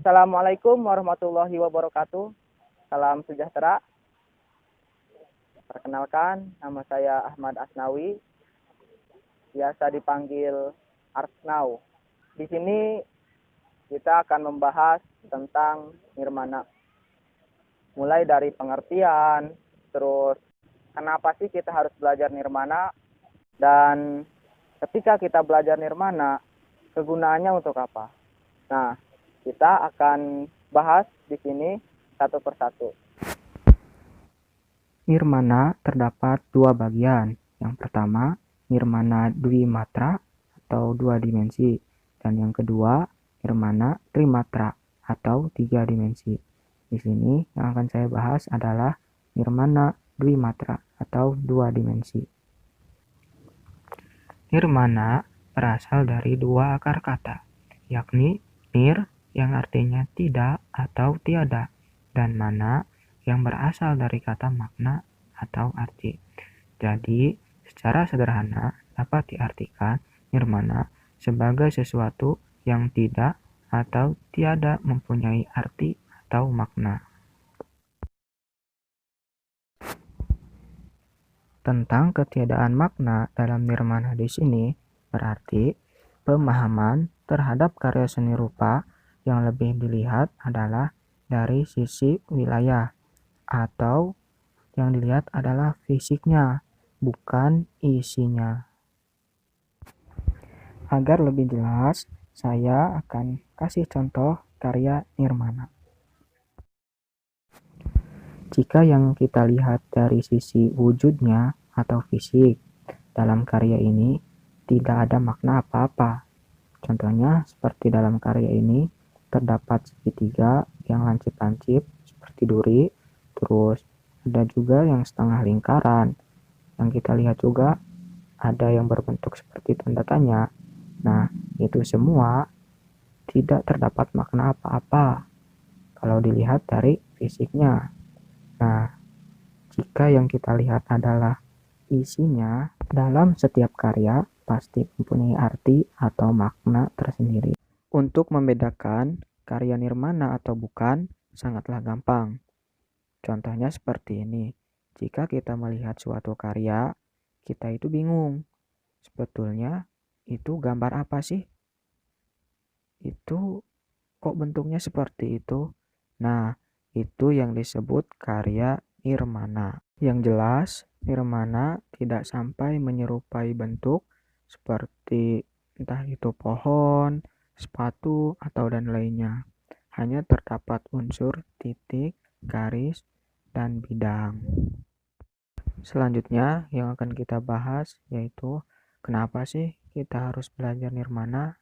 Assalamualaikum warahmatullahi wabarakatuh. Salam sejahtera. Perkenalkan, nama saya Ahmad Asnawi, biasa dipanggil Arsnau. Di sini kita akan membahas tentang nirmana. Mulai dari pengertian, terus kenapa sih kita harus belajar nirmana, dan ketika kita belajar nirmana, kegunaannya untuk apa? Nah, kita akan bahas di sini satu persatu. Nirmana terdapat dua bagian. Yang pertama, nirmana dwimatra atau dua dimensi, dan yang kedua, nirmana trimatra atau tiga dimensi. Di sini yang akan saya bahas adalah nirmana dwimatra atau dua dimensi. Nirmana berasal dari dua akar kata, yakni nir yang artinya tidak atau tiada, dan mana yang berasal dari kata makna atau arti. Jadi, secara sederhana dapat diartikan nirmana sebagai sesuatu yang tidak atau tiada mempunyai arti atau makna. Tentang ketiadaan makna dalam nirmana di sini berarti pemahaman terhadap karya seni rupa yang lebih dilihat adalah dari sisi wilayah, atau yang dilihat adalah fisiknya, bukan isinya. Agar lebih jelas, saya akan kasih contoh karya nirmana. Jika yang kita lihat dari sisi wujudnya atau fisik, dalam karya ini tidak ada makna apa-apa. Contohnya seperti dalam karya ini terdapat segitiga yang lancip-lancip seperti duri, terus ada juga yang setengah lingkaran. Yang kita lihat juga ada yang berbentuk seperti tanda tanya. Nah, itu semua tidak terdapat makna apa-apa kalau dilihat dari fisiknya. Nah, jika yang kita lihat adalah isinya, dalam setiap karya pasti mempunyai arti atau makna tersendiri. Untuk membedakan karya nirmana atau bukan sangatlah gampang. Contohnya seperti ini. Jika kita melihat suatu karya, kita itu bingung. Sebetulnya itu gambar apa sih? Itu kok bentuknya seperti itu? Nah, itu yang disebut karya nirmana. Yang jelas, nirmana tidak sampai menyerupai bentuk seperti entah itu pohon, sepatu, atau dan lainnya. Hanya terdapat unsur titik, garis, dan bidang. Selanjutnya yang akan kita bahas yaitu kenapa sih kita harus belajar nirmana?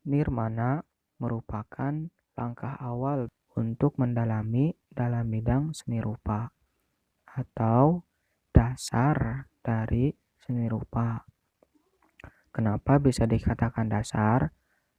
Nirmana merupakan langkah awal untuk mendalami dalam bidang seni rupa atau dasar dari seni rupa. Kenapa bisa dikatakan dasar?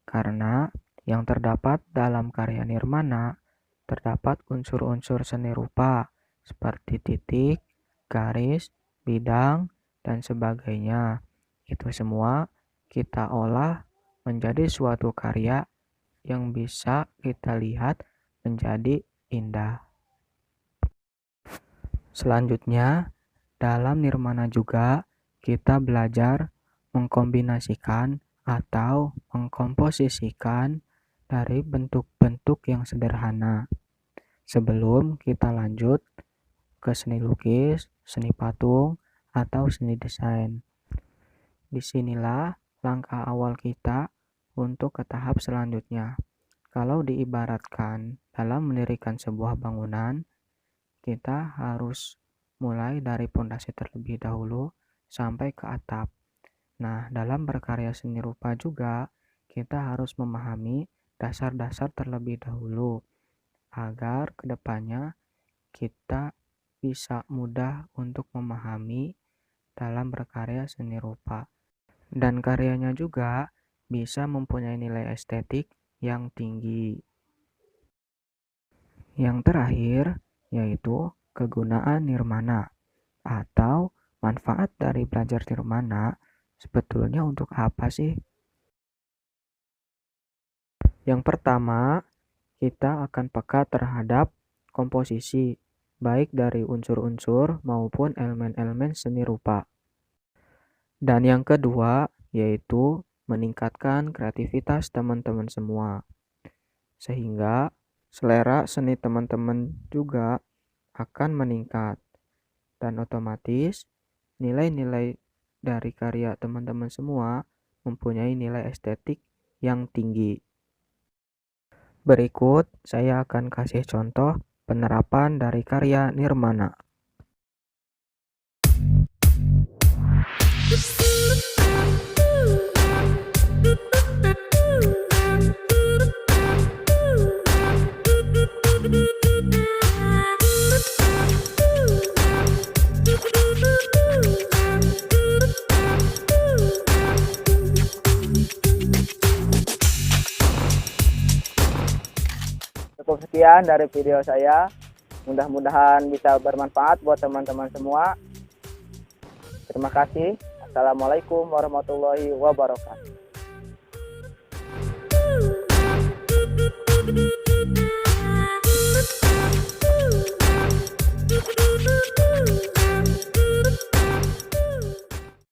Karena yang terdapat dalam karya nirmana terdapat unsur-unsur seni rupa seperti titik, garis, bidang, dan sebagainya. Itu semua kita olah menjadi suatu karya yang bisa kita lihat menjadi indah. Selanjutnya, dalam nirmana juga kita belajar mengkombinasikan atau mengkomposisikan dari bentuk-bentuk yang sederhana. Sebelum kita lanjut ke seni lukis, seni patung, atau seni desain. Disinilah langkah awal kita untuk ke tahap selanjutnya. Kalau diibaratkan dalam mendirikan sebuah bangunan, kita harus mulai dari pondasi terlebih dahulu sampai ke atap. Nah, dalam berkarya seni rupa juga, kita harus memahami dasar-dasar terlebih dahulu, agar kedepannya kita bisa mudah untuk memahami dalam berkarya seni rupa. Dan karyanya juga bisa mempunyai nilai estetik yang tinggi. Yang terakhir yaitu kegunaan nirmana atau manfaat dari belajar nirmana sebetulnya untuk apa sih? Yang pertama, kita akan peka terhadap komposisi, baik dari unsur-unsur maupun elemen-elemen seni rupa. Dan yang kedua, yaitu meningkatkan kreativitas teman-teman semua. Sehingga selera seni teman-teman juga akan meningkat. Dan otomatis nilai-nilai dari karya teman-teman semua mempunyai nilai estetik yang tinggi. Berikut saya akan kasih contoh penerapan dari karya Nirmana. Cukup sekian dari video saya. Mudah-mudahan bisa bermanfaat buat teman-teman semua. Terima kasih. Assalamualaikum warahmatullahi wabarakatuh.